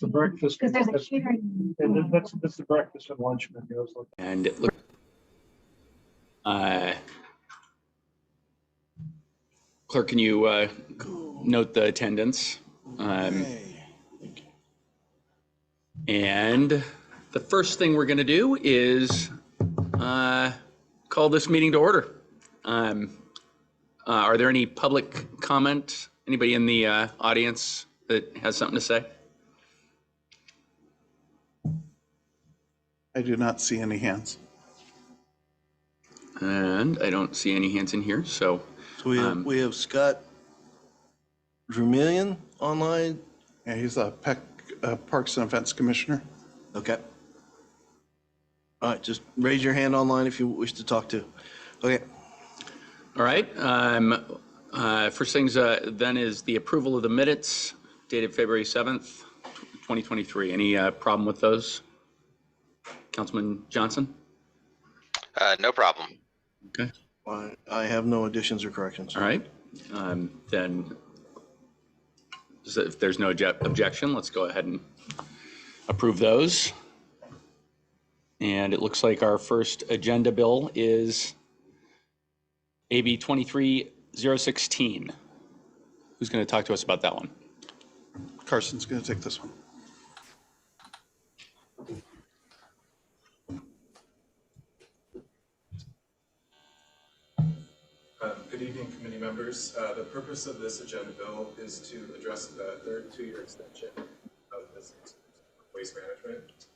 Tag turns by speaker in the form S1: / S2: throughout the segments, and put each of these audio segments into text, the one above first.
S1: It's a breakfast.
S2: Because there's a catering.
S1: And that's the breakfast and lunch menu.
S3: And it looks, clerk, can you note the attendance? And the first thing we're going to do is call this meeting to order. Are there any public comment? Anybody in the audience that has something to say?
S4: I do not see any hands.
S3: And I don't see any hands in here, so.
S5: So we have Scott Vermillion online.
S4: Yeah, he's a Parks and Events Commissioner.
S5: Okay. All right, just raise your hand online if you wish to talk to. Okay.
S3: All right. First things then is the approval of the minutes dated February 7th, 2023. Any problem with those? Councilman Johnson?
S6: No problem.
S3: Okay.
S5: I have no additions or corrections.
S3: All right. Then if there's no objection, let's go ahead and approve those. And it looks like our first agenda bill is AB 23016. Who's going to talk to us about that one?
S4: Carson's going to take this one.
S7: Good evening, committee members. The purpose of this agenda bill is to address the third two-year extension of this waste management.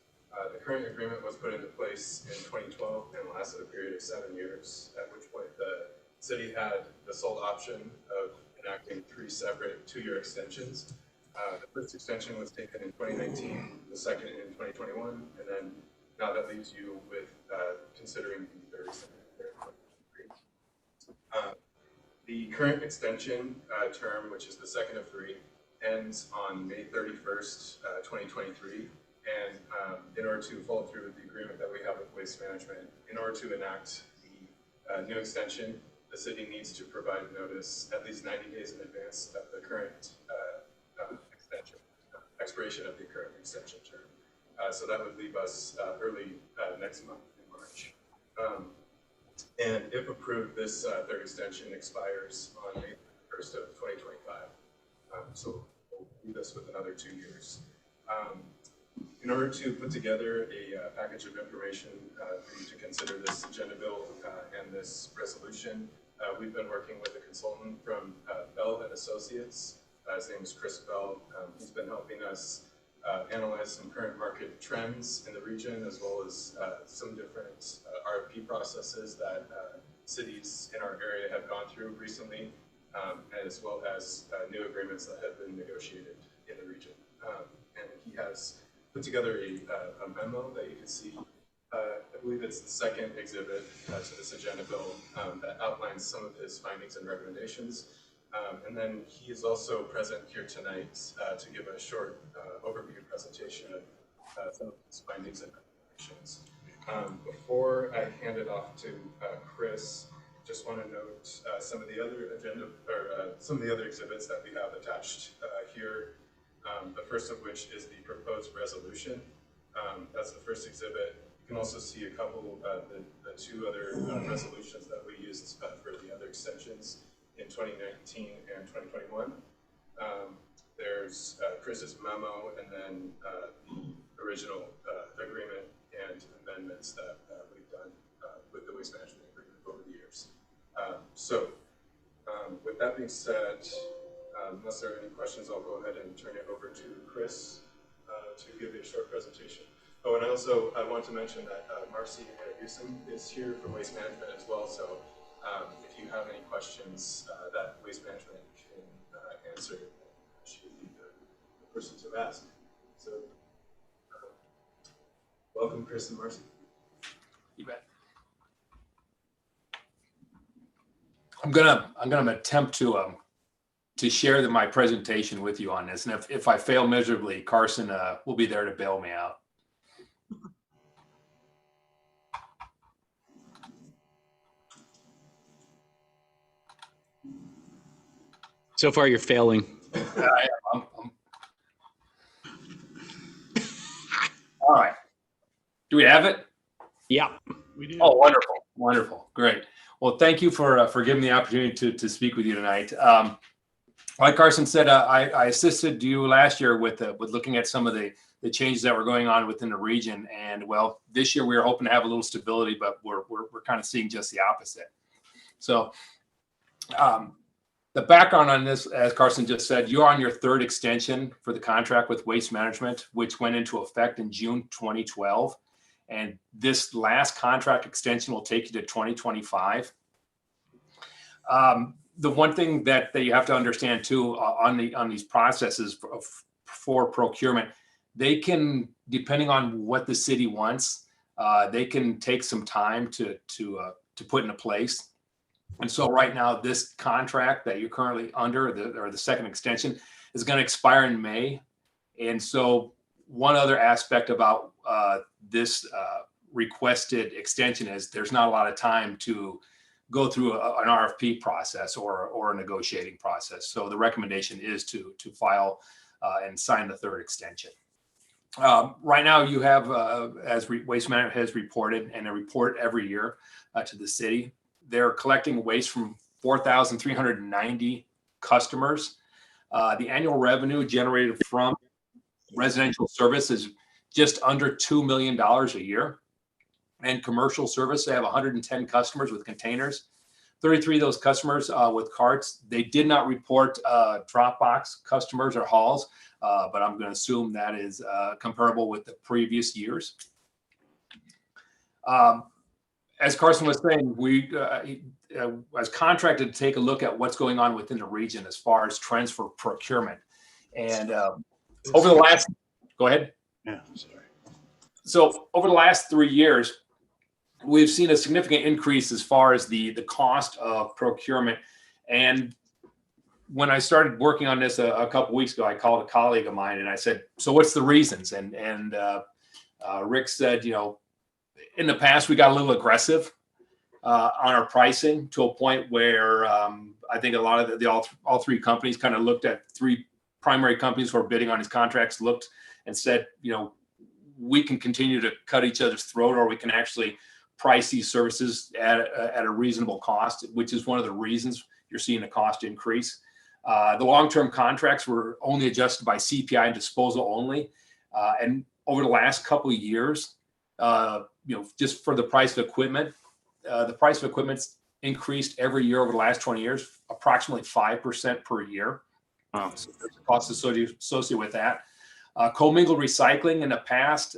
S7: The current agreement was put into place in 2012 and lasted a period of 7 years, at which point the city had the sole option of enacting 3 separate two-year extensions. The first extension was taken in 2019, the second in 2021, and then now that leaves you with considering the third extension. The current extension term, which is the second of 3, ends on May 31st, 2023. And in order to follow through with the agreement that we have with Waste Management, in order to enact the new extension, the city needs to provide notice at least 90 days in advance of the current expiration of the current extension term. So that would leave us early next month in March. And if approved, this third extension expires on May 1st of 2025. So we'll do this with another 2 years. In order to put together a package of information for you to consider this agenda bill and this resolution, we've been working with a consultant from Bell and Associates. His name is Chris Bell. He's been helping us analyze some current market trends in the region, as well as some different RFP processes that cities in our area have gone through recently, as well as new agreements that have been negotiated in the region. And he has put together a memo that you can see. I believe it's the second exhibit to this agenda bill that outlines some of his findings and recommendations. And then he is also present here tonight to give a short overview presentation of some of his findings and recommendations. Before I hand it off to Chris, just want to note some of the other agenda or some of the other exhibits that we have attached here. The first of which is the proposed resolution. That's the first exhibit. You can also see a couple of the 2 other resolutions that we used for the other extensions in 2019 and 2021. There's Chris's memo, and then the original agreement and amendments that we've done with the waste management agreement over the years. With that being said, unless there are any questions, I'll go ahead and turn it over to Chris to give a short presentation. Oh, and I also want to mention that Marcy Houston is here from Waste Management as well. So if you have any questions that Waste Management can answer, she would be the person to ask. So welcome, Chris and Marcy.
S8: You bet. I'm gonna attempt to share my presentation with you on this, and if I fail miserably, Carson will be there to bail me out.
S3: So far, you're failing.
S8: Do we have it?
S3: Yeah.
S4: We do.
S8: Oh, wonderful, wonderful, great. Well, thank you for giving me the opportunity to speak with you tonight. Like Carson said, I assisted you last year with looking at some of the changes that were going on within the region, and well, this year we were hoping to have a little stability, but we're kind of seeing just the opposite. So, the background on this, as Carson just said, you're on your third extension for the contract with Waste Management, which went into effect in June 2012. And this last contract extension will take you to 2025. The one thing that you have to understand too on these processes for procurement, they can, depending on what the city wants, they can take some time to put into place. And so right now, this contract that you're currently under, the second extension, is going to expire in May. And so one other aspect about this requested extension is there's not a lot of time to go through an RFP process or a negotiating process. So the recommendation is to file and sign the third extension. Right now, you have, as Waste Management has reported, and they report every year to the city, they're collecting waste from 4,390 customers. The annual revenue generated from residential service is just under $2 million a year. And commercial service, they have 110 customers with containers. 33 of those customers with carts. They did not report drop box customers or hauls, but I'm going to assume that is comparable with the previous years. As Carson was saying, we as contracted to take a look at what's going on within the region as far as trends for procurement. And over the last, go ahead.
S4: Yeah, sorry.
S8: So over the last 3 years, we've seen a significant increase as far as the cost of procurement. And when I started working on this a couple weeks ago, I called a colleague of mine and I said, so what's the reasons? And Rick said, in the past, we got a little aggressive on our pricing to a point where I think a lot of all three companies kind of looked at three primary companies who are bidding on these contracts, looked and said, we can continue to cut each other's throat, or we can actually price these services at a reasonable cost, which is one of the reasons you're seeing a cost increase. The long-term contracts were only adjusted by CPI and disposal only. And over the last couple of years, just for the price of equipment, the price of equipment's increased every year over the last 20 years, approximately 5% per year. So there's a cost associated with that. Commingled recycling in the past,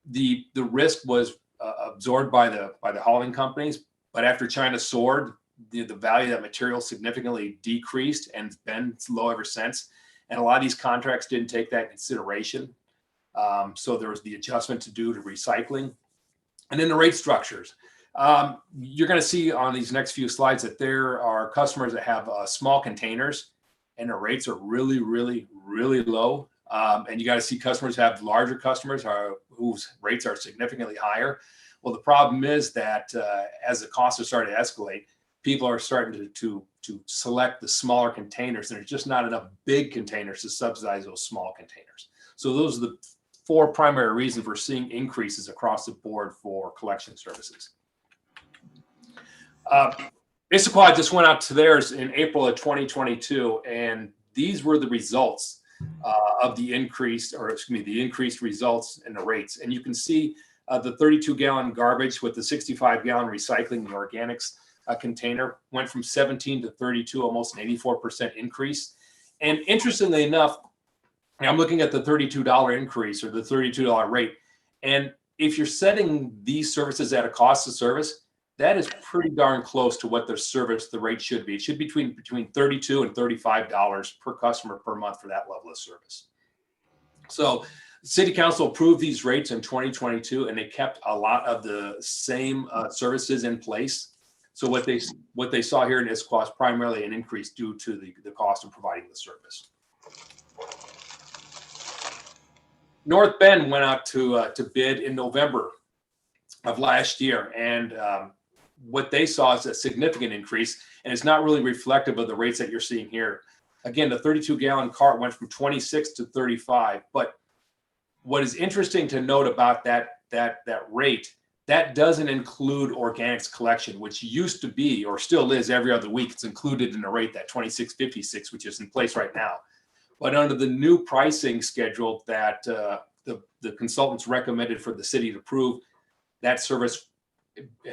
S8: the risk was absorbed by the hauling companies, but after China soared, the value of that material significantly decreased and been low ever since. And a lot of these contracts didn't take that into consideration. So there was the adjustment to do to recycling. And then the rate structures. You're going to see on these next few slides that there are customers that have small containers and their rates are really, really, really low. And you got to see customers have larger customers whose rates are significantly higher. Well, the problem is that as the costs are starting to escalate, people are starting to select the smaller containers. There's just not enough big containers to subsidize those small containers. So those are the four primary reasons we're seeing increases across the board for collection services. Issaquah just went out to theirs in April of 2022, and these were the results of the increased results in the rates. And you can see the 32-gallon garbage with the 65-gallon recycling, the organics container went from 17 to 32, almost an 84% increase. And interestingly enough, I'm looking at the $32 increase or the $32 rate. And if you're setting these services at a cost of service, that is pretty darn close to what the rate should be. It should be between $32 and $35 per customer per month for that level of service. So City Council approved these rates in 2022, and they kept a lot of the same services in place. So what they saw here in Issaquah is primarily an increase due to the cost of providing the service. North Bend went out to bid in November of last year, and what they saw is a significant increase, and it's not really reflective of the rates that you're seeing here. Again, the 32-gallon cart went from 26 to 35, but what is interesting to note about that rate, that doesn't include organics collection, which used to be or still is every other week. It's included in the rate, that 26.56, which is in place right now. But under the new pricing schedule that the consultants recommended for the city to approve, that service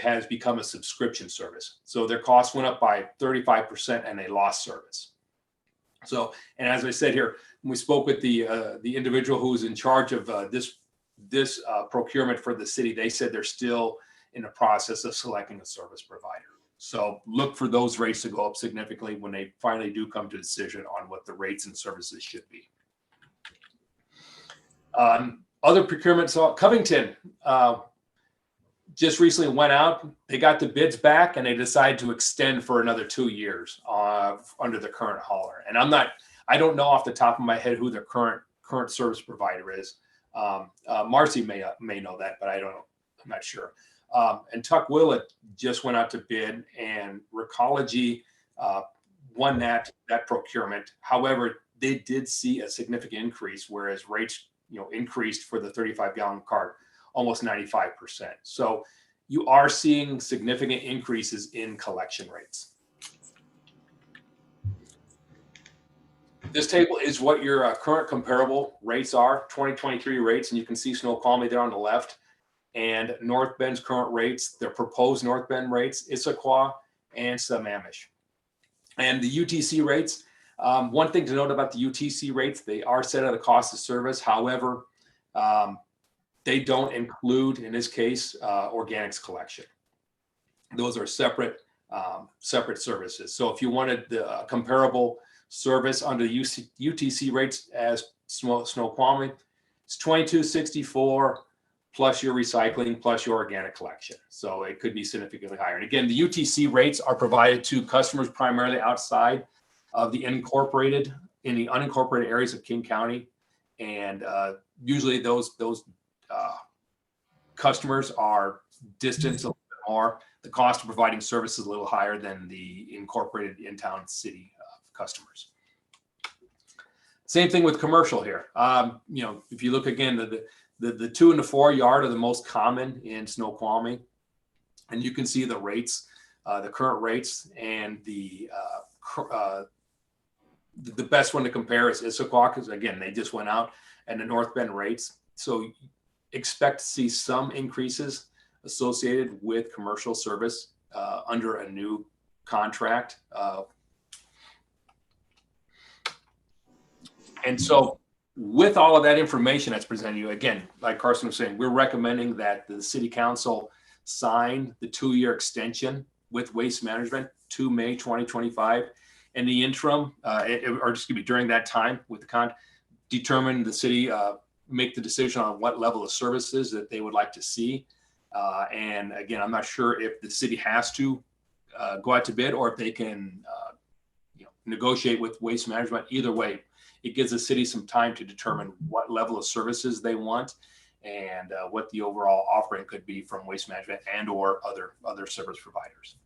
S8: has become a subscription service. So their costs went up by 35% and they lost service. So, and as I said here, when we spoke with the individual who's in charge of this procurement for the city, they said they're still in the process of selecting a service provider. So look for those rates to go up significantly when they finally do come to a decision on what the rates and services should be. Other procurements, so Covington just recently went out. They got the bids back and they decided to extend for another 2 years under the current hauler. And I don't know off the top of my head who their current service provider is. Marcy may know that, but I don't know. I'm not sure. And Tuck Willett just went out to bid, and Recology won that procurement. However, they did see a significant increase, whereas rates increased for the 35-gallon cart almost 95%. So you are seeing significant increases in collection rates. This table is what your current comparable rates are, 2023 rates, and you can see Snoqualmie there on the left, and North Bend's current rates, their proposed North Bend rates, Issaquah, and Sammamish. And the UTC rates, one thing to note about the UTC rates, they are set at a cost of service. However, they don't include, in this case, organics collection. Those are separate services. So if you wanted the comparable service under the UTC rates as Snoqualmie, it's $22.64 plus your recycling plus your organic collection. So it could be significantly higher. And again, the UTC rates are provided to customers primarily outside of the in the unincorporated areas of King County. And usually those customers are distanced a little bit more. The cost of providing service is a little higher than the incorporated in-town city customers. Same thing with commercial here. If you look again, the 2 and the 4 yard are the most common in Snoqualmie, and you can see the rates, the current rates, and the best one to compare is Issaquah, because again, they just went out, and the North Bend rates. So expect to see some increases associated with commercial service under a new contract. And so with all of that information that's presented you, again, like Carson was saying, we're recommending that the city council sign the 2-year with Waste Management to May 2025. In the interim, during that time with the determine the city, make the decision on what level of services that they would like to see. And again, I'm not sure if the city has to go out to bid or if they can negotiate with Waste Management. Either way, it gives the city some time to determine what level of services they want and what the overall offering could be from Waste Management and or other service providers.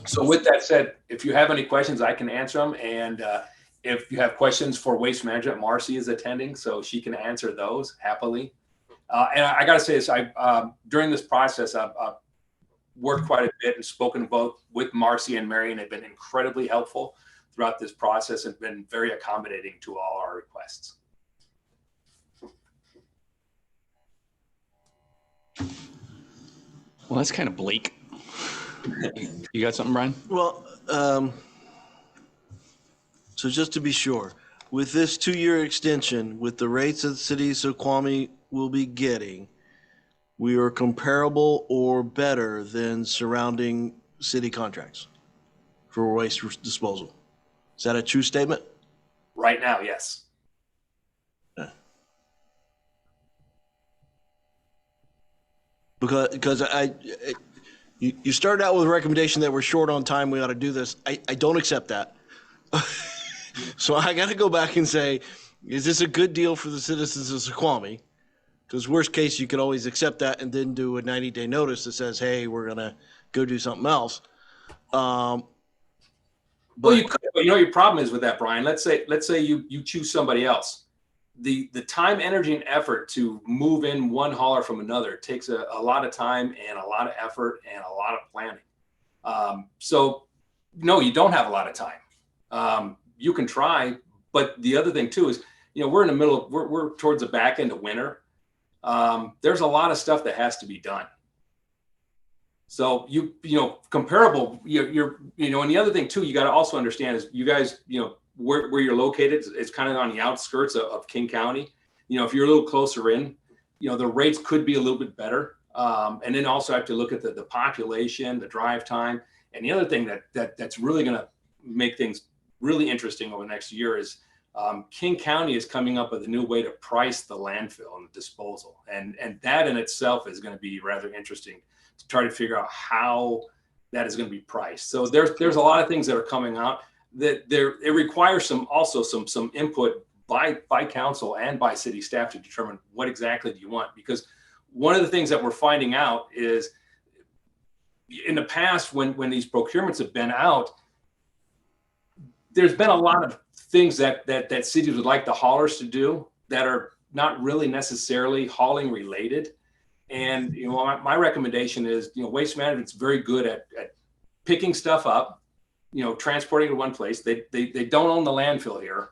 S8: So with that said, if you have any questions, I can answer them. And if you have questions for Waste Management, Marcy is attending, so she can answer those happily. And I got to say this, during this process, I've worked quite a bit and spoken both with Marcy and Mary, and they've been incredibly helpful throughout this process and been very accommodating to all our requests.
S3: Well, that's kind of bleak. You got something, Brian?
S5: Well, so just to be sure, with this 2-year extension, with the rates that the city of Snoqualmie will be getting, we are comparable or better than surrounding city contracts for waste disposal. Is that a true statement?
S8: Right now, yes.
S5: Because you started out with a recommendation that we're short on time, we ought to do this. I don't accept that. So I got to go back and say, is this a good deal for the citizens of Snoqualmie? Because worst case, you could always accept that and then do a 90-day notice that says, hey, we're going to go do something else.
S8: Well, you could, but you know what your problem is with that, Brian. Let's say you choose somebody else. The time, energy, and effort to move in one hauler from another takes a lot of time and a lot of effort and a lot of planning. So no, you don't have a lot of time. You can try, but the other thing too is, we're in the middle of, we're towards the back end of winter. There's a lot of stuff that has to be done. So comparable, and the other thing too, you got to also understand is you guys, where you're located is kind of on the outskirts of King County. If you're a little closer in, the rates could be a little bit better. And then also have to look at the population, the drive time. And the other thing that's really going to make things really interesting over the next year is King County is coming up with a new way to price the landfill and the disposal. And that in itself is going to be rather interesting to try to figure out how that is going to be priced. So there's a lot of things that are coming out that it requires some input by council and by city staff to determine what exactly do you want. Because one of the things that we're finding out is in the past when these procurements have been out, there's been a lot of things that cities would like the haulers to do that are not really necessarily hauling related. And my recommendation is, Waste Management's very good at picking stuff up, transporting to one place. They don't own the landfill here.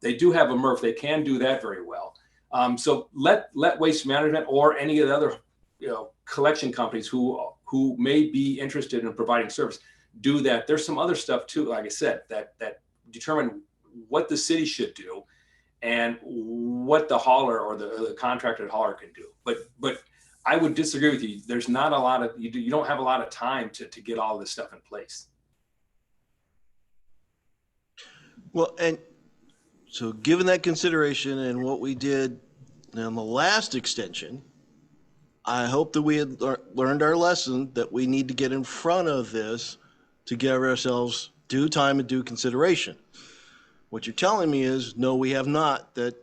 S8: They do have a MRF. They can do that very well. So let Waste Management or any of the other collection companies who may be interested in providing service do that. There's some other stuff too, like I said, that determine what the city should do and what the hauler or the contracted hauler can do. But I would disagree with you. There's not a lot of, you don't have a lot of time to get all this stuff in place.
S5: Well, and so given that consideration and what we did in the last extension, I hope that we had learned our lesson that we need to get in front of this to give ourselves due time and due consideration. What you're telling me is, no, we have not, that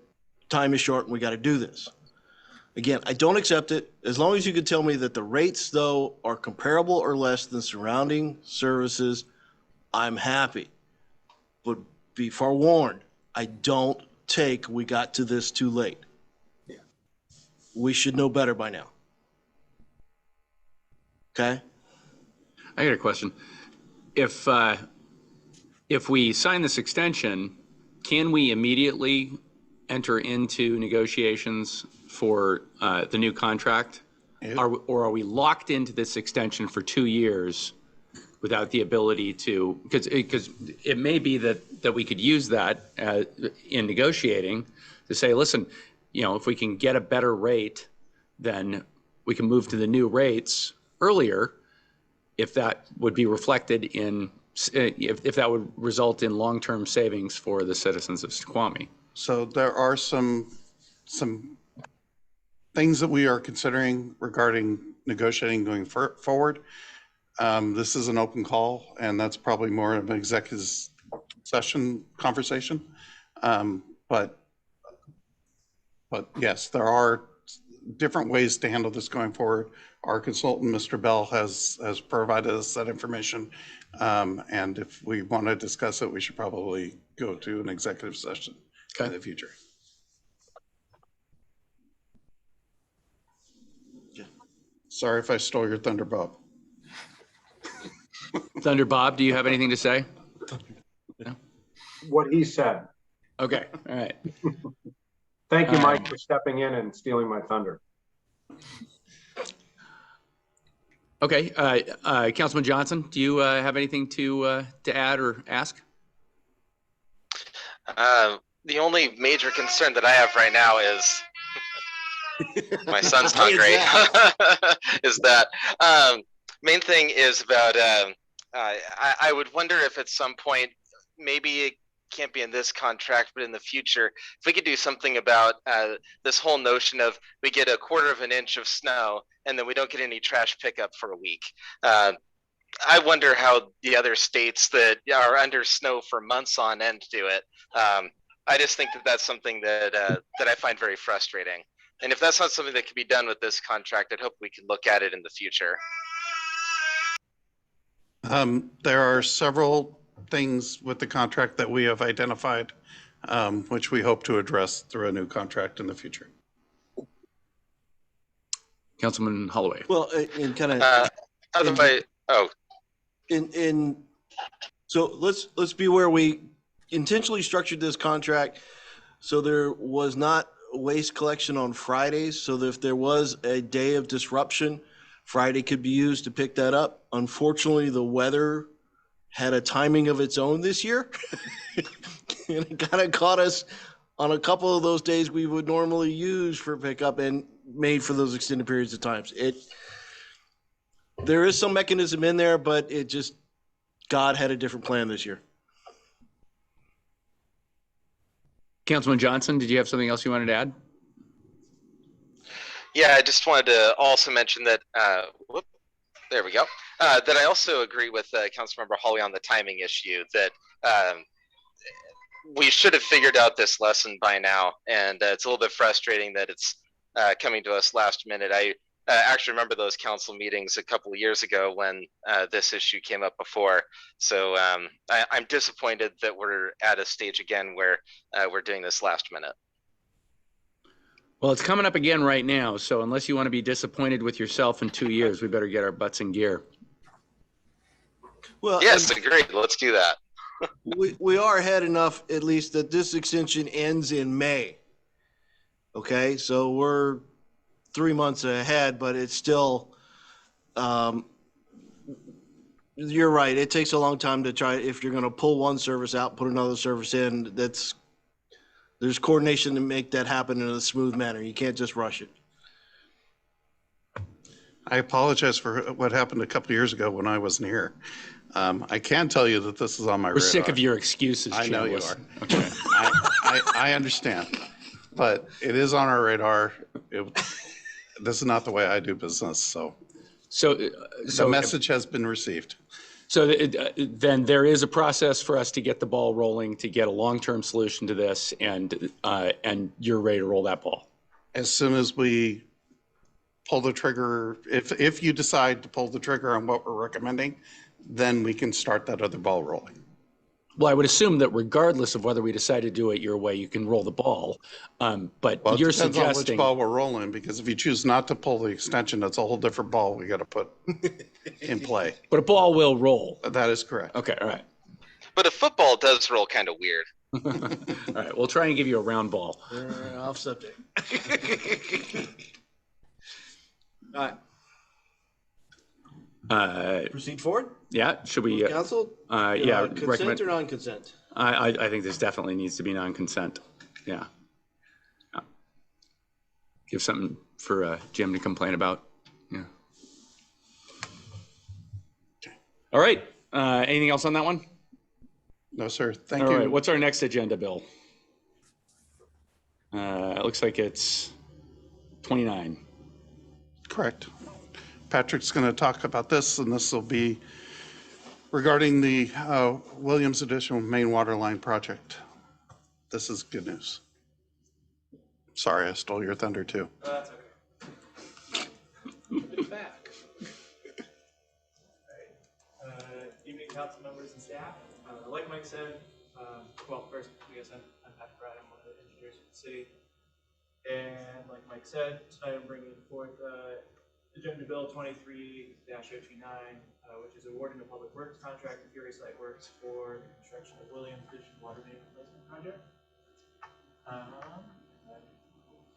S5: time is short and we got to do this. Again, I don't accept it. As long as you could tell me that the rates, though, are comparable or less than surrounding services, I'm happy. But be forewarned, I don't take we got to this too late.
S8: Yeah.
S5: We should know better by now. Okay?
S3: I got a question. If we sign this extension, can we immediately enter into negotiations for the new contract?
S4: Yeah.
S3: Or are we locked into this extension for 2 years without the ability to, because it may be that we could use that in negotiating to say, listen, if we can get a better rate, then we can move to the new rates earlier, if that would be reflected in, if that would result in long-term savings for the citizens of Snoqualmie.
S4: So there are some things that we are considering regarding negotiating going forward. This is an open call, and that's probably more of an executive session conversation. But yes, there are different ways to handle this going forward. Our consultant, Mr. Bell, has provided us that information. And if we want to discuss it, we should probably go to an executive session in the future. Sorry if I stole your thunder, Bob.
S3: Thunder Bob, do you have anything to say?
S1: What he said.
S3: Okay, all right.
S1: Thank you, Mike, for stepping in and stealing my thunder.
S3: Okay, Councilman Johnson, do you have anything to add or ask?
S6: The only major concern that I have right now is my son's hungry. Is that main thing is about I would wonder if at some point, maybe it can't be in this contract, but in the future, if we could do something about this whole notion of we get a 1/4 inch of snow and then we don't get any trash pickup for a week. I wonder how the other states that are under snow for months on end do it. I just think that that's something that that I find very frustrating. And if that's not something that can be done with this contract, I'd hope we can look at it in the future.
S4: There are several things with the contract that we have identified, which we hope to address through a new contract in the future.
S3: Councilman Holloway.
S5: Well, in kind of
S6: Otherwise, oh,
S5: so let's be aware we intentionally structured this contract so there was not waste collection on Fridays, so that if there was a day of disruption, Friday could be used to pick that up. Unfortunately, the weather had a timing of its own this year. And it kind of caught us on a couple of those days we would normally use for pickup and made for those extended periods of times. There is some mechanism in there, but it just, God had a different plan this year.
S3: Councilman Johnson, did you have something else you wanted to add?
S6: yeah, I just wanted to also mention that, there we go. That I also agree with Councilmember Hawley on the timing issue, that we should have figured out this lesson by now. And it's a little bit frustrating that it's coming to us last minute. I actually remember those council meetings a couple of years ago when this issue came up before. So I'm disappointed that we're at a stage again where we're doing this last minute.
S3: Well, it's coming up again right now. So unless you want to be disappointed with yourself in 2 years, we better get our butts in gear.
S5: Well,
S6: Yes, agreed. Let's do that.
S5: we are ahead enough, at least, that this extension ends in May. Okay, so we're 3 months ahead, but it's still, you're right. It takes a long time to try. If you're going to pull one service out, put another service in, there's coordination to make that happen in a smooth manner. You can't just rush it.
S4: I apologize for what happened a couple of years ago when I wasn't here. I can tell you that this is on my radar.
S3: We're sick of your excuses,
S4: I know you
S3: Chambliss.
S4: are.
S3: Okay.
S4: I understand, but it is on our radar. This is not the way I do business, so the message has been received.
S3: So then there is a process for us to get the ball rolling, to get a long-term solution to this, and you're ready to roll that ball.
S4: As soon as we pull the trigger, if you decide to pull the trigger on what we're recommending, then we can start that other ball rolling.
S3: Well, I would assume that regardless of whether we decide to do it your way, you can roll the ball. But
S4: Well, it
S3: you're
S4: depends on which
S3: suggesting,
S4: ball we're rolling, because if you choose not to pull the extension, it's a whole different ball we got to put in play.
S3: but a ball will roll.
S4: That is correct.
S3: Okay, all right.
S6: But a football does roll kind of weird.
S3: All right, we'll try and give you a round ball.
S5: Off subject. All right. Proceed forward.
S3: Yeah, should we?
S5: Council?
S3: Yeah,
S5: Consent
S3: recommend.
S5: or non-consent?
S3: I think this definitely needs to be non-consent. Yeah. Give something for Jim to complain about. Yeah. All right. Anything else on that one?
S4: No, sir. Thank
S3: All
S4: you.
S3: right. What's our next agenda, Bill? It looks like it's 29.
S4: Correct. Patrick's going to talk about this, and this will be regarding the Williams Additional Main Water Line Project. This is good news. Sorry, I stole your thunder too.
S2: That's okay. It's back. All right. Evening, council members and staff. Like Mike said, well, first, I guess I'm Patrick Brad. I'm one of the engineers for the city. And like Mike said, tonight I'm bringing forth Agenda Bill 23-029, which is awarding a public works contract to Fury Site Works for the construction of Williams Additional Water Main Replacement Project. I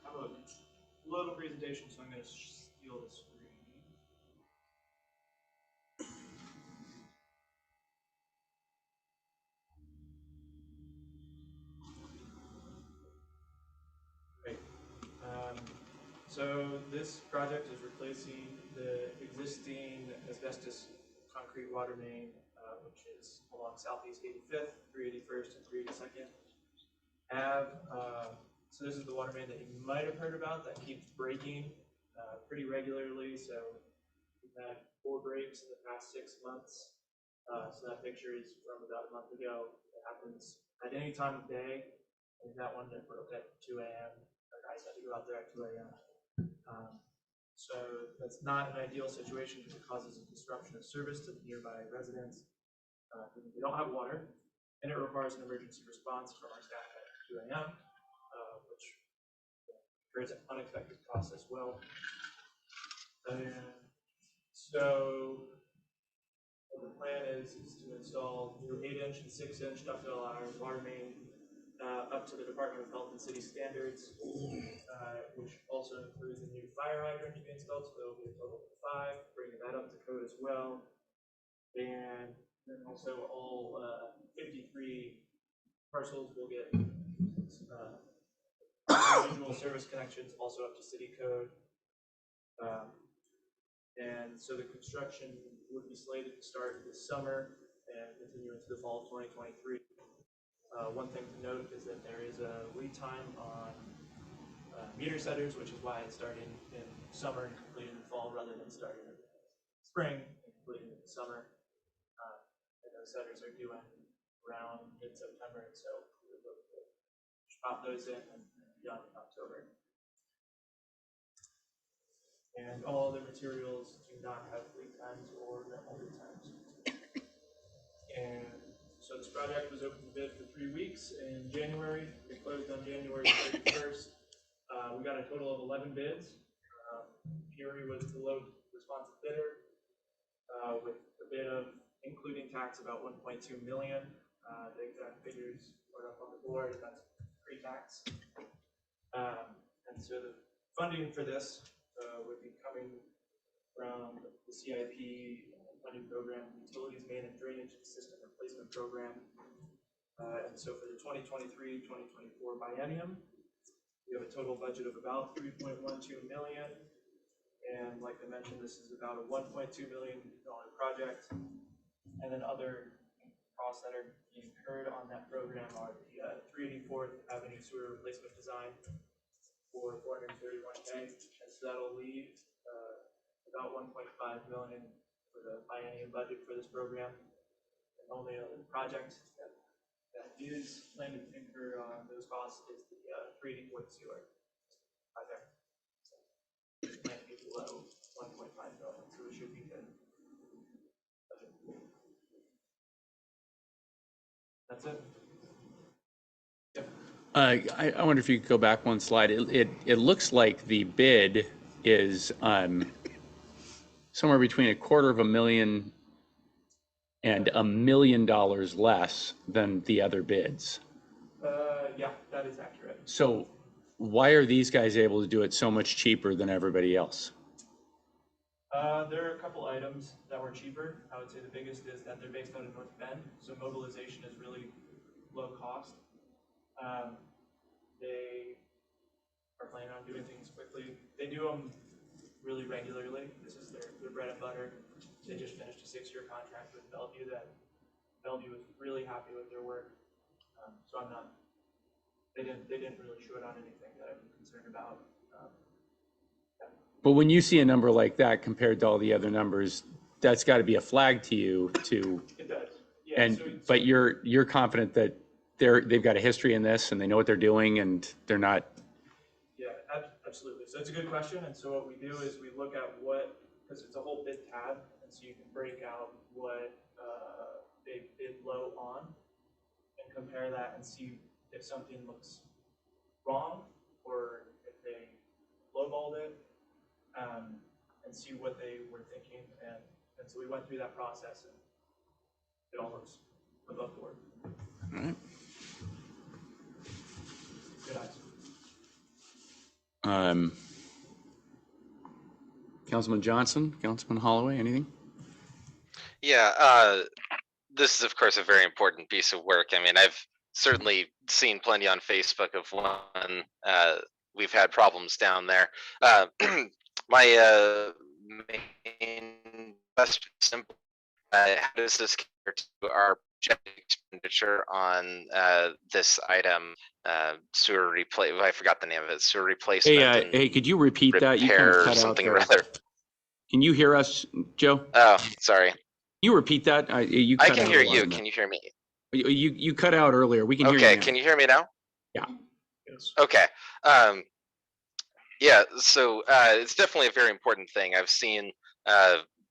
S2: have a little presentation, so I'm going to steal the screen. Great. So this project is replacing the existing asbestos concrete water main, which is along Southeast 85th, 381st, and 382nd Ave. So this is the water main that you might have heard about that keeps breaking pretty regularly. So we've had 4 breaks in the past 6 months. So that picture is from about a month ago. It happens at any time of day. And that one that broke at 2 a.m. Our guys had to go out there at 2 a.m. So that's not an ideal situation because it causes a disruption of service to the nearby residents. We don't have water, and it requires an emergency response from our staff at 2 a.m., which incurs unexpected costs as well. And so the plan is to install new 8-inch and 6-inch ductile iron water main up to the Department of Health and City standards, which also includes a new fire hydrant to be installed, so there will be a total of 5, bringing that up to code as well. And then also all 53 parcels will get individual service connections, also up to city code. And so the construction would be slated to start this summer and continue into the fall of 2023. One thing to note is that there is a lead time on meter setters, which is why it's starting in summer and completing in the fall rather than starting in spring and completing in the summer. And those setters are due in around mid-September, and so we'll look to pop those in and done in October. And all other materials do not have lead times or minimal lead times. And so this project was open to bid for 3 weeks in January. We closed on January 31st. We got a total of 11 bids. Peary was the low responsive bidder with a bid of, including tax, about 1.2 million. The exact figures are up on the board. That's pre-tax. And so the funding for this would be coming from the CIP funding program, Utilities Main and Drainage System Replacement Program. And so for the 2023-2024 biennium, we have a total budget of about 3.12 million. And like I mentioned, this is about a $1.2 million project. And then other costs that are being incurred on that program are the 384th Avenue sewer replacement design for $431K. And so that'll leave about 1.5 million for the biennium budget for this program. And only other project that is planned to incur on those costs is the 384th sewer project. So it's planned to be below 1.5 million, so it should be good. That's it.
S3: I wonder if you could go back one slide. It looks like the bid is somewhere between $250,000 and $1 million less than the other bids.
S2: Yeah, that is accurate.
S3: So why are these guys able to do it so much cheaper than everybody else?
S2: There are a couple items that were cheaper. I would say the biggest is that they're based out of North Bend, so mobilization is really low cost. They are planning on doing things quickly. They do them really regularly. This is their bread and butter. They just finished a 6-year contract with Bellevue that Bellevue was really happy with their work. So I'm not, they didn't really show it on anything that I'm concerned about.
S3: But when you see a number like that compared to all the other numbers, that's got to be a flag to you to.
S2: It does. Yeah.
S3: And but you're confident that they've got a history in this and they know what they're doing and they're not.
S2: Yeah, absolutely. So it's a good question. And so what we do is we look at what, because it's a whole bid tab, and so you can break out what they bid low on and compare that and see if something looks wrong or if they lowballed it, and see what they were thinking. And so we went through that process and it all looks above board.
S3: All right.
S2: Good eyes.
S3: Councilman Johnson, Councilman Holloway, anything?
S6: Yeah, this is of course a very important piece of work. I mean, I've certainly seen plenty on Facebook of when we've had problems down there. My main question is simple. How does this compare to our projected expenditure on this item, sewer replace? I forgot the name of it. Sewer replacement.
S3: Hey, could you repeat that? You kind of cut
S6: something
S3: out there.
S6: rather.
S3: Can you hear us, Joe?
S6: Oh, sorry.
S3: You repeat that?
S6: I can hear you. Can you hear me?
S3: You cut out earlier. We can hear you
S6: Okay,
S3: now.
S6: can you hear me now?
S3: Yeah.
S2: Yes.
S6: Okay. Yeah, so it's definitely a very important thing. I've seen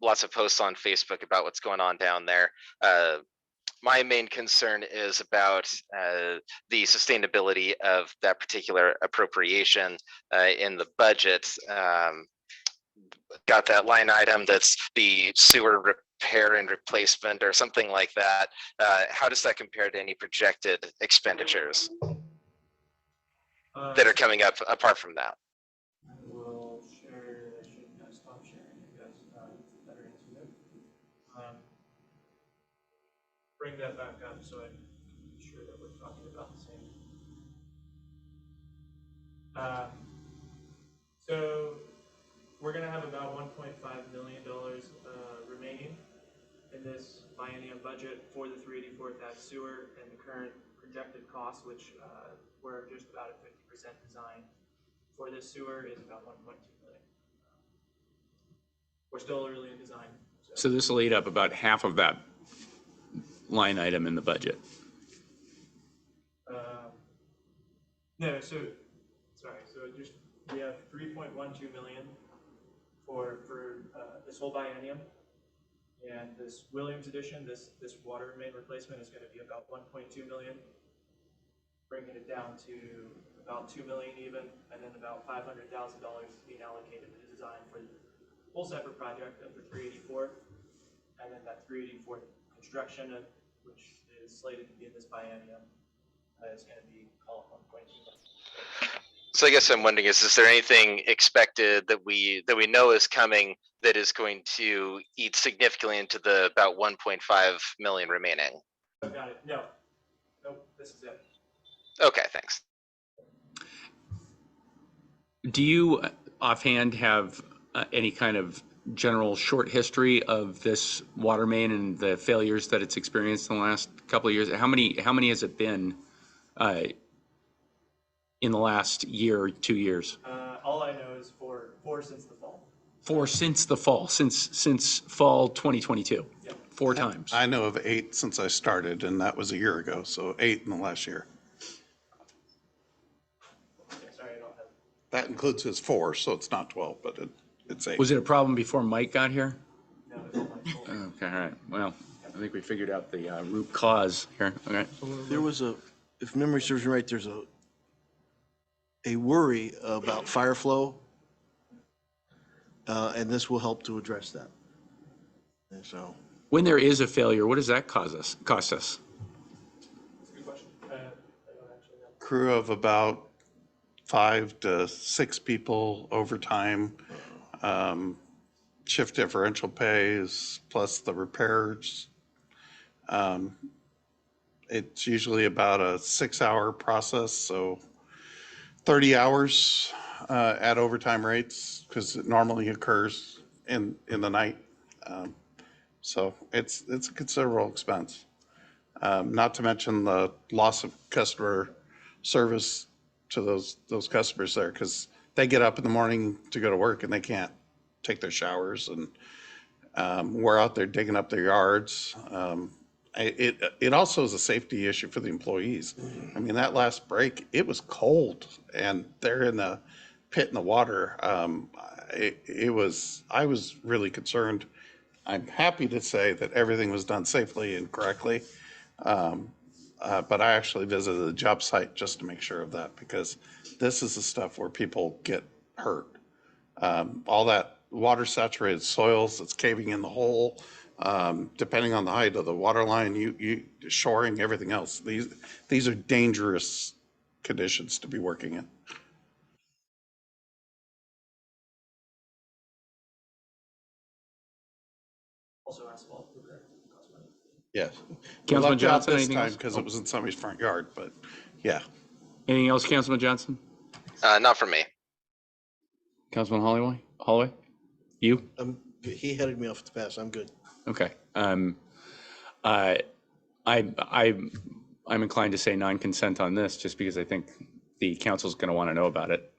S6: lots of posts on Facebook about what's going on down there. my main concern is about the sustainability of that particular appropriation in the budget. Got that line item that's the sewer repair and replacement or something like that. How does that compare to any projected expenditures that are coming up apart from that?
S2: I will share, I should stop sharing, you guys better answer that. Bring that back up so I'm sure that we're talking about the same. So we're gonna have about $1.5 million remaining in this biennium budget for the 384 thatch sewer, and the current projected cost, which we're just about at 50% design for this sewer, is about 1.2 million. We're still early in design.
S3: So this will eat up about half of that line item in the budget.
S2: No, so sorry. So just we have 3.12 million for this whole biennium, and this Williams edition, this water main replacement is going to be about 1.2 million, bringing it down to about 2 million even, and then about $500,000 being allocated to design for the whole separate project of the 384, and then that 384 construction, which is slated to be in this biennium, is going to be called 1.2 million.
S6: So I guess I'm wondering, is there anything expected that we know is coming that is going to eat significantly into the about 1.5 million remaining?
S2: Oh, got it. No. Nope, this is it.
S6: Okay, thanks.
S3: Do you offhand have any kind of general short history of this water main and the failures that it's experienced in the last couple of years? How many has it been in the last year, 2 years?
S2: All I know is four since the fall.
S3: Since fall 2022.
S2: Yep.
S3: 4 times.
S4: I know of 8 since I started, and that was a year ago, so 8 in the last year.
S2: Yeah, sorry, I don't have.
S4: That includes his 4, so it's not 12, but it's 8.
S3: Was it a problem before Mike got here?
S2: No, it's all my fault.
S3: Okay, all right. Well, I think we figured out the root cause here. Okay.
S5: There was if memory serves me right, there's a worry about fire flow, and this will help to address that. And so,
S3: When there is a failure, what does that cost us?
S2: That's a good question. I don't actually know.
S4: Crew of about 5 to 6 people overtime, shift differential pays, plus the repairs. It's usually about a 6-hour process, so 30 hours at overtime rates, because it normally occurs in the night. So it's a considerable expense. Not to mention the loss of customer service to those customers there, because they get up in the morning to go to work and they can't take their showers, and we're out there digging up their yards. It also is a safety issue for the employees. I mean, that last break, it was cold, and they're in the pit in the water. I was really concerned. I'm happy to say that everything was done safely and correctly. But I actually visited the job site just to make sure of that, because this is the stuff where people get hurt. All that water saturated soils that's caving in the hole, depending on the height of the water line, you shoring, everything else. These are dangerous conditions to be working in.
S2: Also asphalt repair costs money.
S4: Yes.
S3: Councilman
S4: Lucked out
S3: Johnson,
S4: this
S3: anything
S4: time
S3: else?
S4: because it was in somebody's front yard, but yeah.
S3: Anything else, Councilman Johnson?
S6: Not for me.
S3: Councilman Holloway? You?
S5: he headed me off the pass. I'm good.
S3: Okay. I'm inclined to say non-consent on this, just because I think the council's going to want to know about it.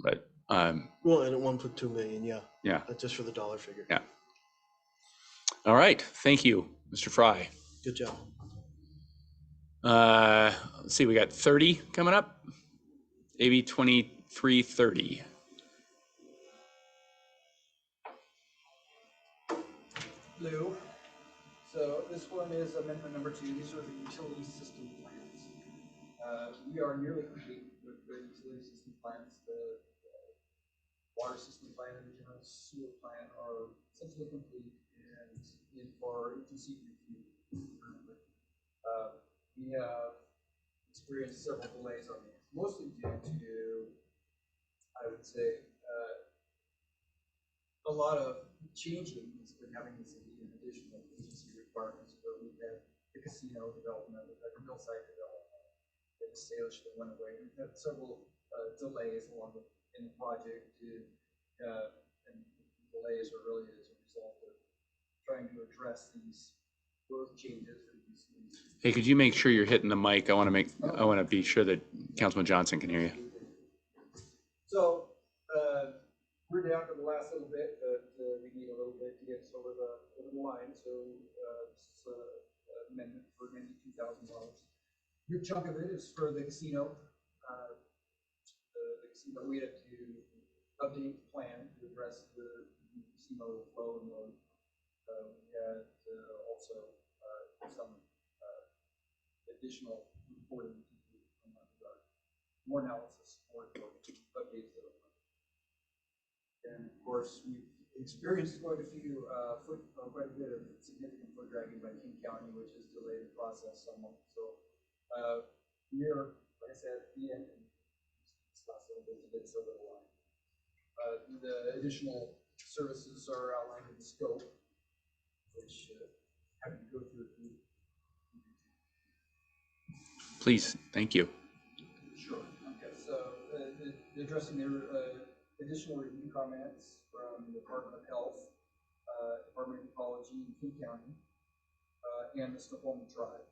S3: But
S5: Well, and at 1.2 million, yeah.
S3: yeah,
S5: That's just for the dollar figure.
S3: yeah. All right. Thank you, Mr. Fry.
S5: Good job.
S3: Let's see. We got 30 coming up. AB 2330.
S2: Lou. So
S9: this one is amendment number 2. These are the utility system plans. We are nearly complete with the utility system plans. The water system plan and the general sewer plan are essentially complete and in for agency review currently. We have experienced several delays on these, mostly due to, I would say, a lot of changing that's been having in the city in additional agency requirements, where we've had the casino development, we've had the millsite development, the sales that went away. We've had several delays along with in the project and delays are really as a result of trying to address these growth changes.
S3: Hey, could you make sure you're hitting the mic? I want to be sure that Councilman Johnson can hear you.
S9: So we're down to the last little bit, but we need a little bit to get us over the line. So this amendment for $92,000. Good chunk of it is for the casino. The casino, we have to update the plan to address the casino flow and load. We had also some additional reporting in that regard. More analysis, more updates. And of course, we've experienced quite a bit of significant foot dragging by King County, which has delayed the process somewhat. So we're, like I said, at the end, and this last little bit over the line. The additional services are outlined in the scope, which have to go through.
S3: Please, thank you.
S9: Sure. Okay. So addressing the additional review comments from the Department of Health, Department of Ecology in King County, and the Snoqualmie Tribe.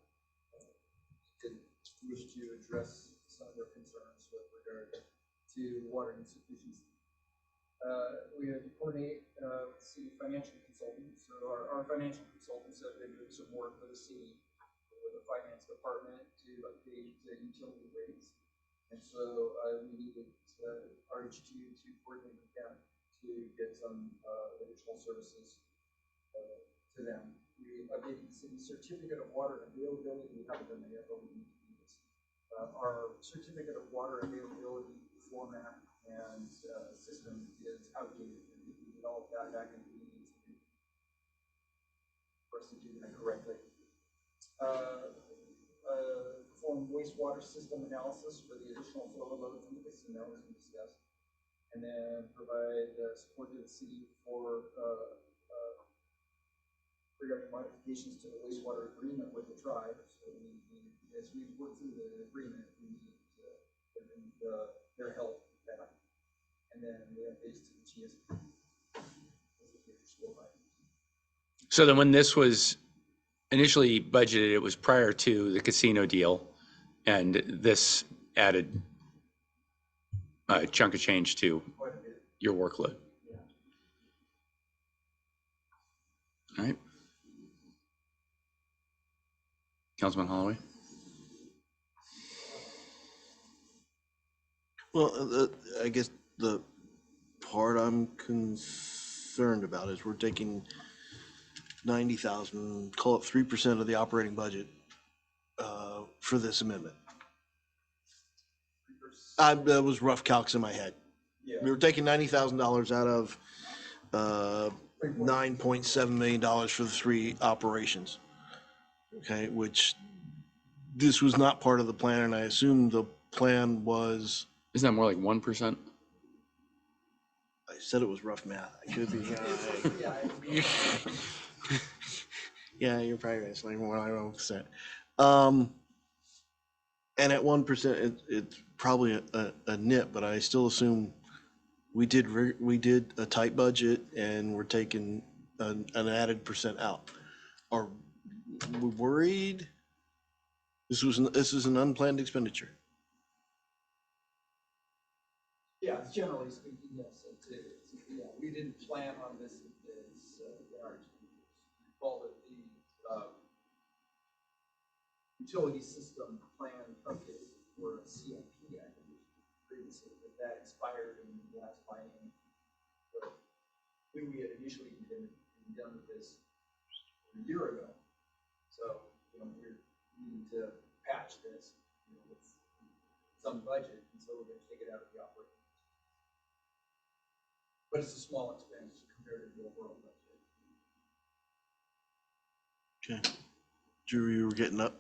S9: Did wish to address some of their concerns with regard to water insufficiency. We have to coordinate with city financial consultants. So our financial consultants have been doing some work for the city, with the finance department to update the utility rates. And so we needed RH2 to coordinate with them to get some additional services to them. We updated the city certificate of water availability. We haven't done that yet, but we need to do this. Our certificate of water availability format and system is outdated, and we developed that back in the 80s for us to do that correctly. Perform wastewater system analysis for the additional flow load from the casino, as we discussed, and then provide support to the city for regarding modifications to the wastewater agreement with the tribe. So as we work through the agreement, we need their help with that. And then the updates to the GSP.
S3: So then when this was initially budgeted, it was prior to the casino deal, and this added a chunk of change to your workload.
S9: Yeah.
S3: All right. Councilman Holloway.
S5: Well, I guess the part I'm concerned about is we're taking 90,000, call it 3% of the operating budget for this amendment. That was rough calcs in my head.
S9: Yeah.
S5: We were taking $90,000 out of $9.7 million for the 3 operations. Okay, which this was not part of the plan, and I assume the plan was.
S3: Isn't that more like 1%?
S5: I said it was rough math. I could be. Yeah, you're probably right. It's like 1%. And at 1%, it's probably a nit, but I still assume we did a tight budget and we're taking an added percent out. Are we worried? This is an unplanned expenditure.
S9: Yeah, generally speaking, yes. Yeah, we didn't plan on this as our recall that the utility system plan update for a CIP acquisition previously, but that expired in the last biennium. When we had initially been done with this a year ago, So, we need to patch this, with some budget, and so we're gonna take it out of the operating. But it's a small expense compared to the overall budget.
S5: Okay. Drew, you were getting up.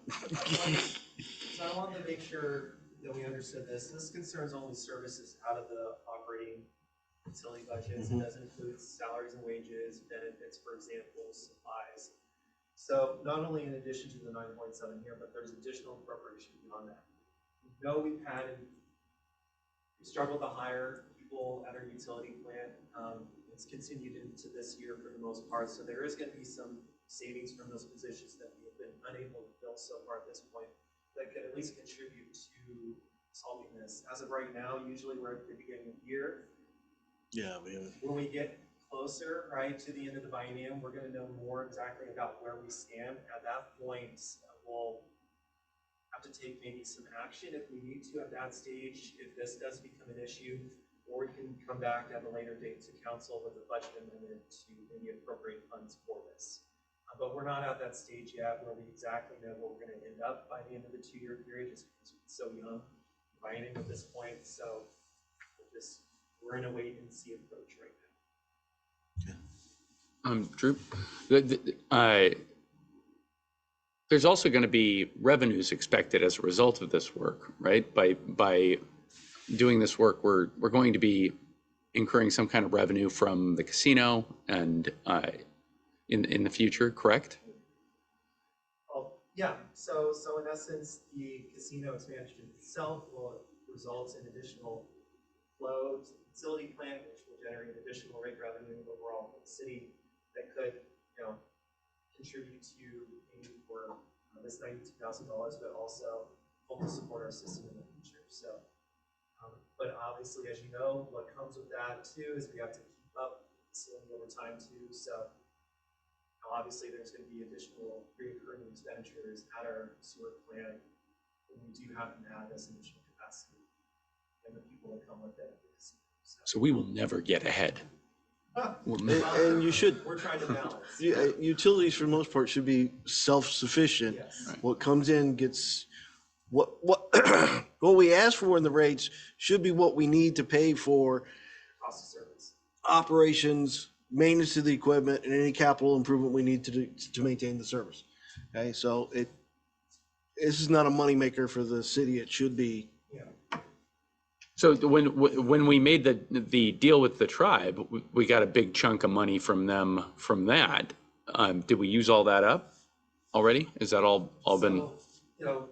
S2: So I wanted to make sure that we understood this. This concerns only services out of the operating utility budgets. It doesn't include salaries and wages, benefits, for example, supplies. So not only in addition to the 9.7 here, but there's additional appropriation beyond that. We know we struggled to hire people at our utility plant. It's continued into this year for the most part. So there is going to be some savings from those positions that we have been unable to fill so far at this point that could at least contribute to solving this. As of right now, usually we're at the beginning of the year.
S5: Yeah, we haven't.
S2: When we get closer, right, to the end of the biennium, we're going to know more exactly about where we stand. At that point, we'll have to take maybe some action if we need to at that stage, if this does become an issue, or we can come back at a later date to council with a budget amendment to maybe appropriate funds for this. But we're not at that stage yet where we exactly know where we're going to end up by the end of the 2-year period, just because it's so young, biennium at this point. So we're in a wait and see approach right now.
S3: Drew, there's also going to be revenues expected as a result of this work, right? By doing this work, we're going to be incurring some kind of revenue from the casino and in the future, correct?
S2: Oh, yeah. So in essence, the casino expansion itself will result in additional flow to the facility plant, which will generate additional rate revenue overall for the city that could, contribute to paying for this $92,000, but also help to support our system in the future. So, but obviously, as you know, what comes with that too is we have to keep up the facility over time too. So, obviously, there's going to be additional recurring expenditures at our sewer plant when we do have to add this additional capacity and the people that come with it.
S3: So we will never get ahead.
S5: And you should.
S2: We're trying to balance.
S5: Utilities, for the most part, should be self-sufficient.
S2: Yes.
S3: Right.
S5: What comes in gets what what we ask for in the rates should be what we need to pay for
S2: Cost of service.
S5: operations, maintenance of the equipment, and any capital improvement we need to do to maintain the service. Okay, so this is not a moneymaker for the city. It should be.
S2: Yeah.
S3: So when we made the deal with the tribe, we got a big chunk of money from them from that. Did we use all that up already? Is that all been?
S2: So,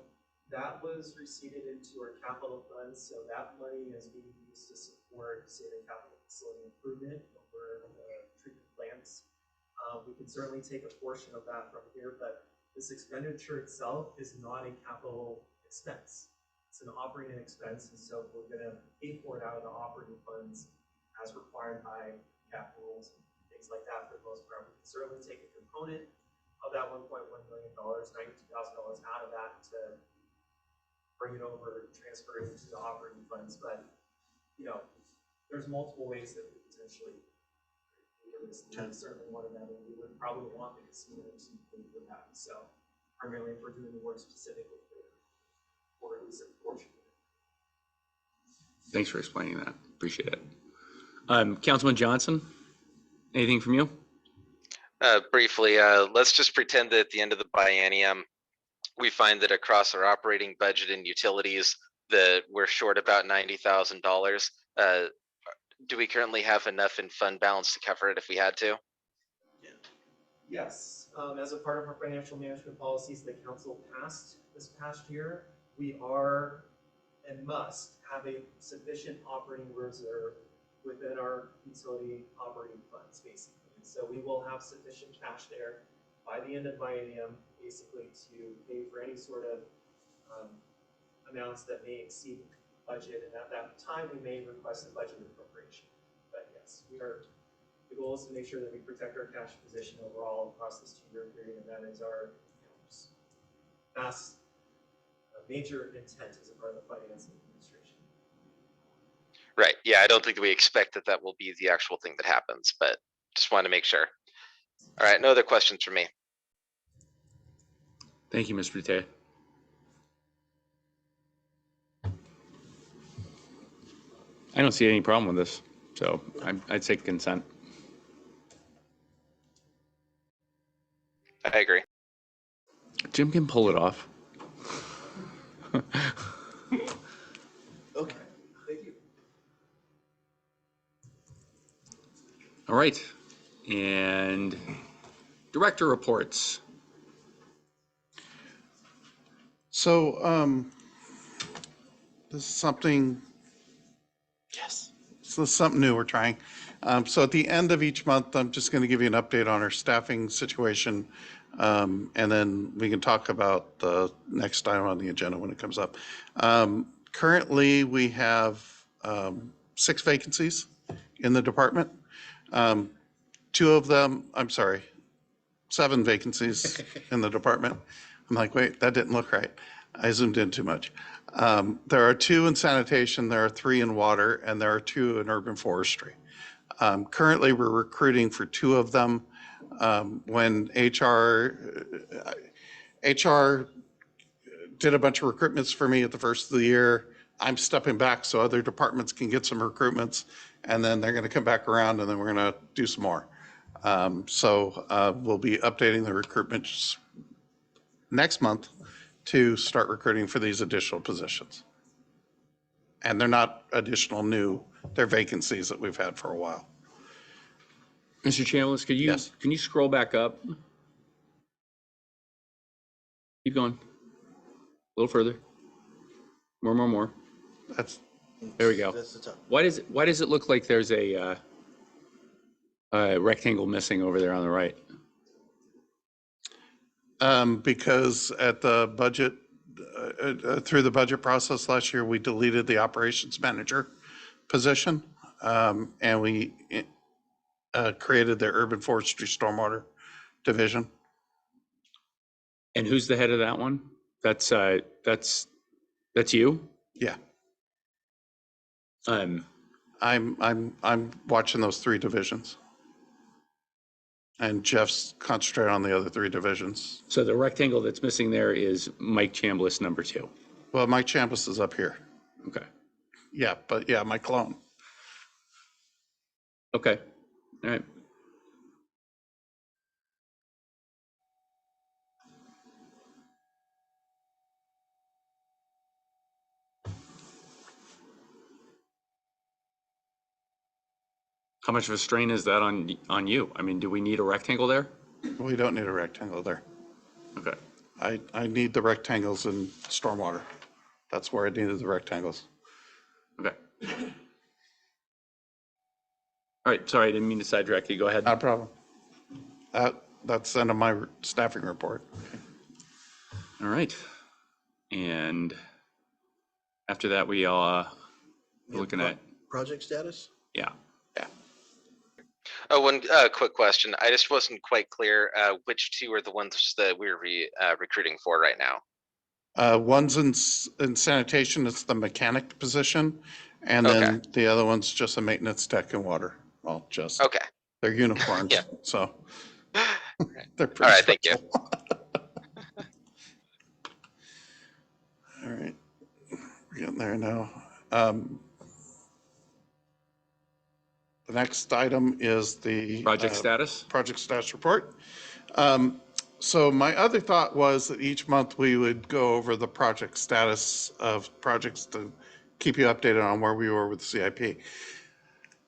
S2: that was receipted into our capital funds. So that money is being used to support, say, the capital facility improvement over the treatment plants. We can certainly take a portion of that from here, but this expenditure itself is not a capital expense. It's an operating expense, and so we're going to pay for it out of the operating funds as required by cap rules and things like that for the most part. We can certainly take a component of that $1.1 million, $92,000 out of that to bring it over, transfer it into the operating funds. But, there's multiple ways that we potentially do this. And that's certainly one of them, and we would probably want the casino to pay for that. So primarily if we're doing the work specifically or at least a portion of it.
S3: Thanks for explaining that. Appreciate it. Councilman Johnson, anything from you?
S6: Briefly, let's just pretend that at the end of the biennium, we find that across our operating budget and utilities that we're short about $90,000. Do we currently have enough in fund balance to cover it if we had to?
S2: Yes, as a part of our financial management policies that council passed this past year, we are and must have a sufficient operating reserve within our utility operating funds, basically. And so we will have sufficient cash there by the end of biennium, basically to pay for any sort of amounts that may exceed budget. And at that time, we may request a budget appropriation. But yes, the goal is to make sure that we protect our cash position overall across this 2-year period, and that is our major intent as a part of the finance administration.
S6: Right. Yeah, I don't think that we expect that will be the actual thing that happens, but just wanted to make sure. All right, no other questions from me.
S3: Thank you, Mr. Boutte. I don't see any problem with this, so I'd say consent.
S6: I agree.
S3: Jim can pull it off.
S5: Okay.
S3: All right, and director reports.
S4: So, this is something,
S5: Yes.
S4: so this is something new we're trying. So at the end of each month, I'm just going to give you an update on our staffing situation. And then we can talk about the next item on the agenda when it comes up. Currently, we have 6 vacancies in the department. 2 of them, I'm sorry, 7 vacancies in the department. I'm like, wait, that didn't look right. I zoomed in too much. There are 2 in sanitation, there are 3 in water, and there are 2 in urban forestry. Currently, we're recruiting for 2 of them. When HR did a bunch of recruitments for me at the first of the year, I'm stepping back so other departments can get some recruitments, and then they're going to come back around, and then we're going to do some more. We'll be updating the recruitments next month to start recruiting for these additional positions. And they're not additional new, they're vacancies that we've had for a while.
S3: Mr. Chambliss,
S4: Yes.
S3: can you scroll back up? Keep going. A little further. More. There we go.
S5: That's the top.
S3: Why does it look like there's a rectangle missing over there on the right?
S4: Because at the budget, through the budget process last year, we deleted the operations manager position, and we created the urban forestry stormwater division.
S3: And who's the head of that one? That's you?
S4: Yeah,
S3: Um,
S4: I'm watching those 3 divisions. And Jeff's concentrated on the other 3 divisions.
S3: so the rectangle that's missing there is Mike Chambliss, number 2.
S4: Well, Mike Chambliss is up here.
S3: Okay.
S4: Yeah, but yeah, my clone.
S3: Okay. All right. How much of a strain is that on you? I mean, do we need a rectangle there?
S4: We don't need a rectangle there.
S3: Okay.
S4: I need the rectangles in stormwater. That's where I needed the rectangles.
S3: Okay. All right. Sorry, I didn't mean to sidetrack you. Go ahead.
S4: Not a problem. That's the end of my staffing report.
S3: All right. And after that, we are looking at,
S5: Project status?
S3: yeah.
S6: Oh, one quick question. I just wasn't quite clear which 2 are the ones that we're recruiting for right now.
S4: One's in sanitation, it's the mechanic position. And then the other one's just a maintenance tech in water. Well, just,
S6: Okay.
S4: they're unicorns,
S6: Yeah.
S4: so
S6: All
S4: they're pretty
S6: right, thank you.
S4: special. All right, we're getting there now. The next item is the
S3: Project status?
S4: project status report. So my other thought was that each month we would go over the project status of projects to keep you updated on where we were with the CIP.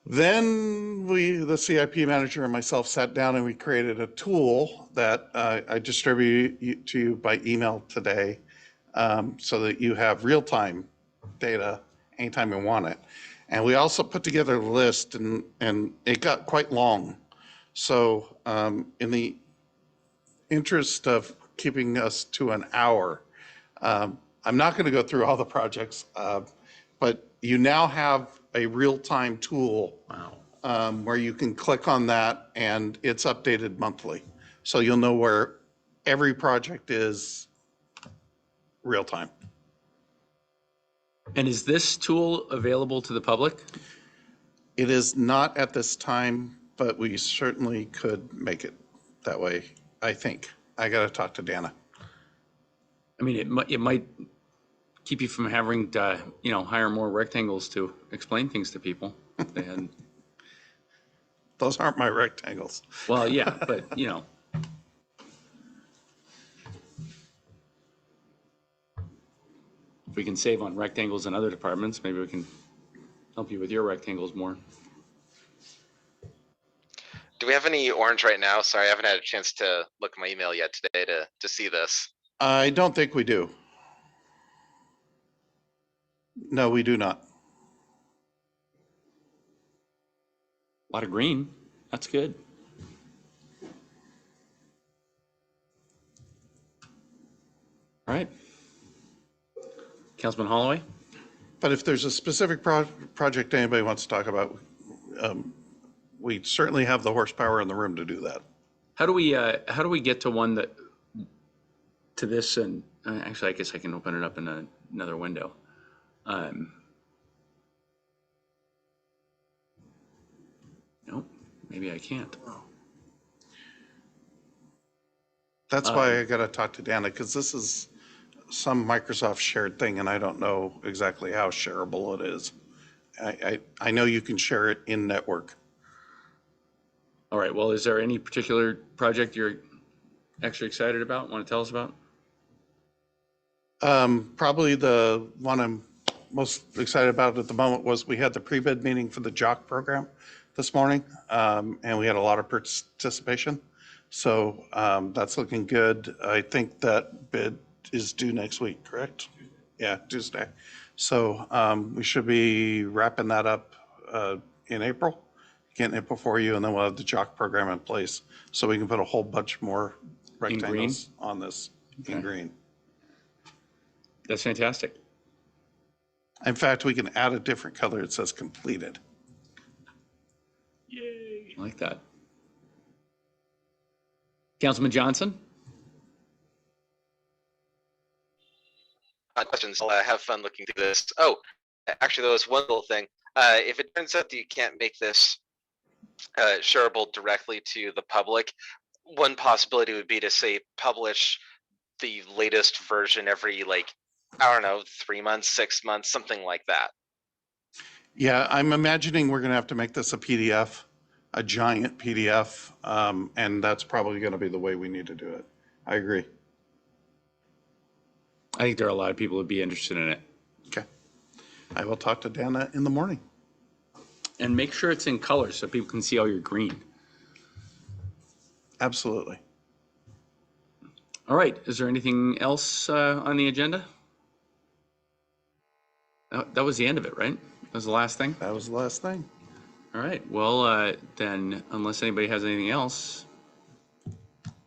S4: Then the CIP manager and myself sat down and we created a tool that I distribute to you by email today, so that you have real-time data anytime you want it. And we also put together a list, and it got quite long. So in the interest of keeping us to an hour, I'm not going to go through all the projects, but you now have a real-time tool.
S3: Wow.
S4: Where you can click on that and it's updated monthly. So you'll know where every project is real-time.
S3: And is this tool available to the public?
S4: It is not at this time, but we certainly could make it that way, I think. I got to talk to Dana.
S3: I mean, it might keep you from having to, hire more rectangles to explain things to people. And
S4: Those aren't my rectangles.
S3: well, yeah, but if we can save on rectangles in other departments, maybe we can help you with your rectangles more.
S6: Do we have any orange right now? Sorry, I haven't had a chance to look at my email yet today to see this.
S4: I don't think we do. No, we do not.
S3: A lot of green. That's good. All right. Councilman Holloway?
S4: But if there's a specific project anybody wants to talk about, we certainly have the horsepower in the room to do that.
S3: How do we get to this? And actually, I guess I can open it up in another window. Nope, maybe I can't.
S4: That's why I got to talk to Dana, because this is some Microsoft shared thing, and I don't know exactly how shareable it is. I know you can share it in network.
S3: All right. Well, is there any particular project you're extra excited about? Want to tell us about?
S4: Probably the one I'm most excited about at the moment was we had the pre-bid meeting for the JOC program this morning, and we had a lot of participation. So that's looking good. I think that bid is due next week, correct? Yeah, Tuesday. So we should be wrapping that up in April, getting it before you, and then we'll have the JOC program in place so we can put a whole bunch more rectangles on this in green.
S3: That's fantastic.
S4: In fact, we can add a different color. It says completed.
S3: Yay. I like that. Councilman Johnson?
S6: Questions. I'll have fun looking through this. Oh, actually, there was one little thing. If it turns out that you can't make this shareable directly to the public, one possibility would be to say publish the latest version every, I don't know, 3 months, 6 months, something like that.
S4: Yeah, I'm imagining we're going to have to make this a PDF, a giant PDF, and that's probably going to be the way we need to do it. I agree.
S3: I think there are a lot of people who'd be interested in it.
S4: Okay. I will talk to Dana in the morning.
S3: And make sure it's in color so people can see all your green.
S4: Absolutely.
S3: All right. Is there anything else on the agenda? That was the end of it, right? That was the last thing?
S4: That was the last thing.
S3: All right. Well, then, unless anybody has anything else,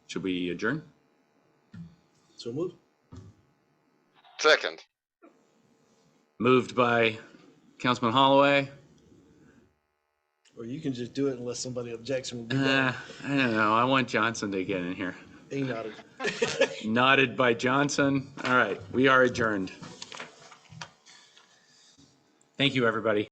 S3: should we adjourn?
S5: So move.
S6: Second.
S3: Moved by Councilman Holloway.
S5: Or you can just do it unless somebody objects and we'll be done.
S3: I don't know. I want Johnson to get in here.
S5: He nodded.
S3: Nodded by Johnson. All right. We are adjourned. Thank you, everybody.